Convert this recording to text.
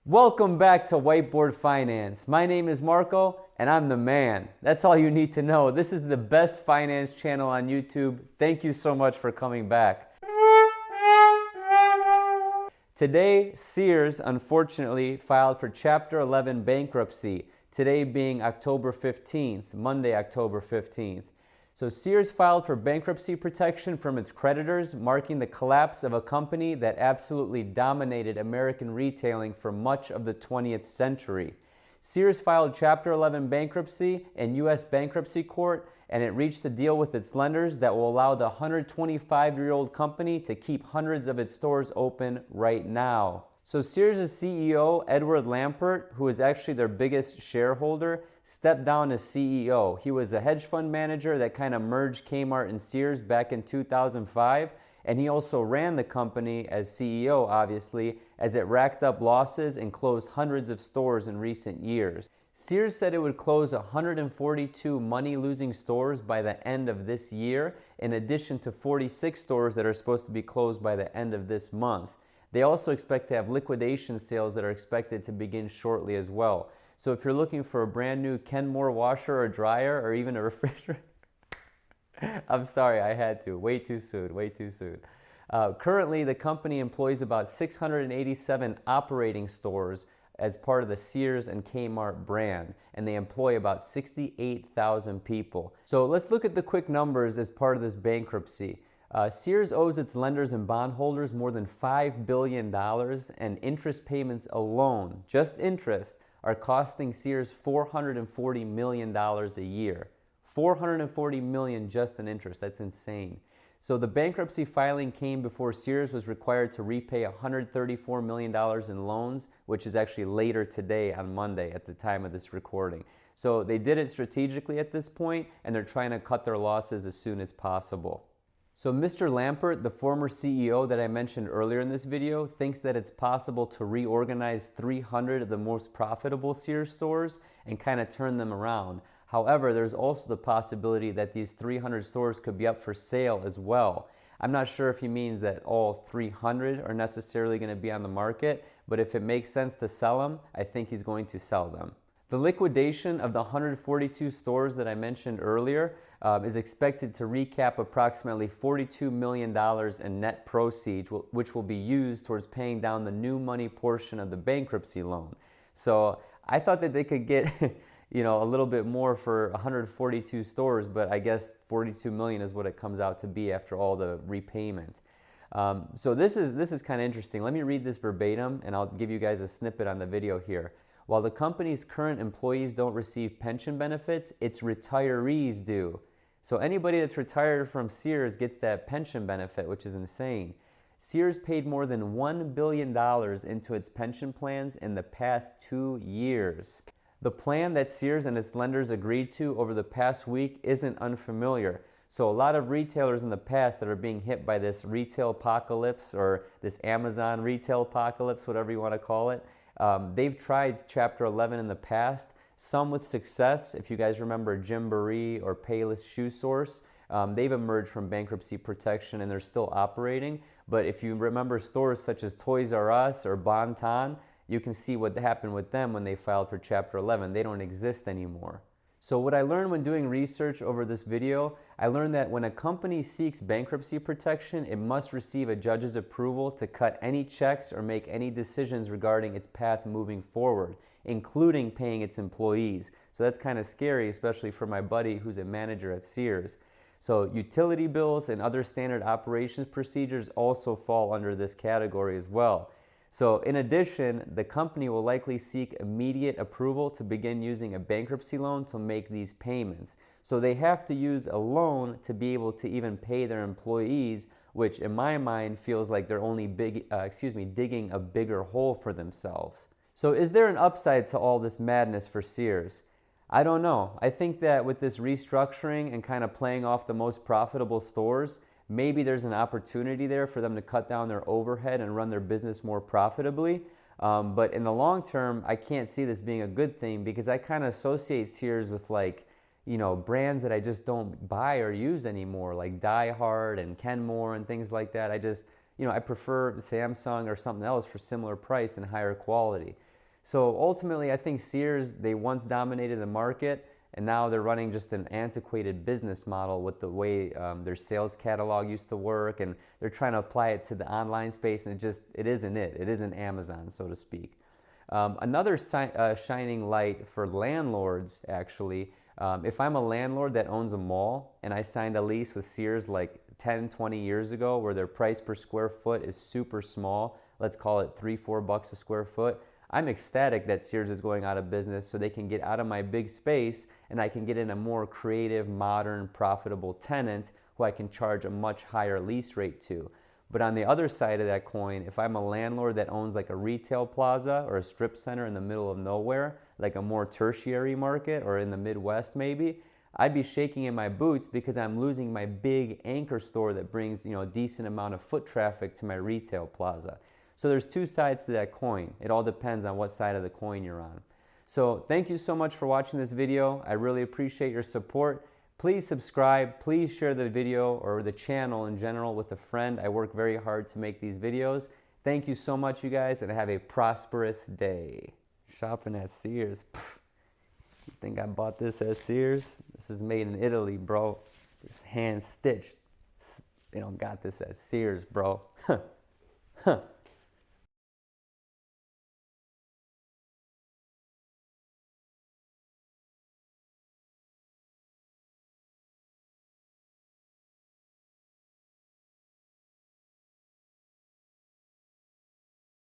Welcome back to Whiteboard Finance. My name is Marko and I'm the man. That's all you need to know. This is the best finance channel on YouTube. Thank you so much for coming back. Today, Sears unfortunately filed for Chapter 11 bankruptcy, today being October 15th, Monday, October 15th. So Sears filed for bankruptcy protection from its creditors, marking the collapse of a company that absolutely dominated American retailing for much of the 20th century. Sears filed Chapter 11 bankruptcy in U.S. bankruptcy court, and it reached a deal with its lenders that will allow the 125-year-old company to keep hundreds of its stores open right now. So Sears' CEO, Edward Lampert, who is actually their biggest shareholder, stepped down as CEO. He was a hedge fund manager that kind of merged Kmart and Sears back in 2005, and he also ran the company as CEO, obviously, as it racked up losses and closed hundreds of stores in recent years. Sears said it would close 142 money-losing stores by the end of this year, in addition to 46 stores that are supposed to be closed by the end of this month. They also expect to have liquidation sales that are expected to begin shortly as well. So if you're looking for a brand new Kenmore washer or dryer or even a refrigerator, I'm sorry, I had to. Way too soon, way too soon. Currently, the company employs about 687 operating stores as part of the Sears and Kmart brand, and they employ about 68,000 people. So let's look at the quick numbers as part of this bankruptcy. Sears owes its lenders and bondholders more than $5 billion, and interest payments alone, just interest, are costing Sears $440 million a year. $440 million just in interest. That's insane. So the bankruptcy filing came before Sears was required to repay $134 million in loans, which is actually later today on Monday at the time of this recording. So they did it strategically at this point, and they're trying to cut their losses as soon as possible. So Mr. Lampert, the former CEO that I mentioned earlier in this video, thinks that it's possible to reorganize 300 of the most profitable Sears stores and kind of turn them around. However, there's also the possibility that these 300 stores could be up for sale as well. I'm not sure if he means that all 300 are necessarily going to be on the market, but if it makes sense to sell them, I think he's going to sell them. The liquidation of the 142 stores that I mentioned earlier is expected to recap approximately $42 million in net proceeds, which will be used towards paying down the new money portion of the bankruptcy loan. So I thought that they could get a little bit more for 142 stores, but I guess 42 million is what it comes out to be after all the repayment. So this is kind of interesting. Let me read this verbatim, and I'll give you guys a snippet on the video here. While the company's current employees don't receive pension benefits, its retirees do. So anybody that's retired from Sears gets that pension benefit, which is insane. Sears paid more than $1 billion into its pension plans in the past 2 years. The plan that Sears and its lenders agreed to over the past week isn't unfamiliar. So a lot of retailers in the past that are being hit by this retail apocalypse, or this Amazon retail apocalypse, whatever you want to call it, they've tried Chapter 11 in the past, some with success. If you guys remember Gymboree or Payless Shoe Source, they've emerged from bankruptcy protection and they're still operating. But if you remember stores such as Toys R Us or Bon Ton, you can see what happened with them when they filed for Chapter 11. They don't exist anymore. So what I learned when doing research over this video, I learned that when a company seeks bankruptcy protection, it must receive a judge's approval to cut any checks or make any decisions regarding its path moving forward, including paying its employees. So that's kind of scary, especially for my buddy who's a manager at Sears. So utility bills and other standard operations procedures also fall under this category as well. So in addition, the company will likely seek immediate approval to begin using a bankruptcy loan to make these payments. So they have to use a loan to be able to even pay their employees, which in my mind feels like they're only digging a bigger hole for themselves. So is there an upside to all this madness for Sears? I don't know. I think that with this restructuring and kind of playing off the most profitable stores, maybe there's an opportunity there for them to cut down their overhead and run their business more profitably. But in the long term, I can't see this being a good thing because I kind of associate Sears with brands that I just don't buy or use anymore, like Die Hard and Kenmore and things like that. I prefer Samsung or something else for similar price and higher quality. So ultimately, I think Sears, they once dominated the market, and now they're running just an antiquated business model with the way their sales catalog used to work, and they're trying to apply it to the online space, and it isn't it. It isn't Amazon, so to speak. Another shining light for landlords, actually, if I'm a landlord that owns a mall and I signed a lease with Sears like 10, 20 years ago where their price per square foot is super small, let's call it $3-4 a square foot, I'm ecstatic that Sears is going out of business so they can get out of my big space and I can get in a more creative, modern, profitable tenant who I can charge a much higher lease rate to. But on the other side of that coin, if I'm a landlord that owns like a retail plaza or a strip center in the middle of nowhere, like a more tertiary market or in the Midwest maybe, I'd be shaking in my boots because I'm losing my big anchor store that brings, a decent amount of foot traffic to my retail plaza. So there's two sides to that coin. It all depends on what side of the coin you're on. So thank you so much for watching this video. I really appreciate your support. Please subscribe, please share the video or the channel in general with a friend. I work very hard to make these videos. Thank you so much, you guys, and have a prosperous day. Shopping at Sears. Pfft. You think I bought this at Sears? This is made in Italy, bro. This hand stitched. They don't got this at Sears, bro. Huh.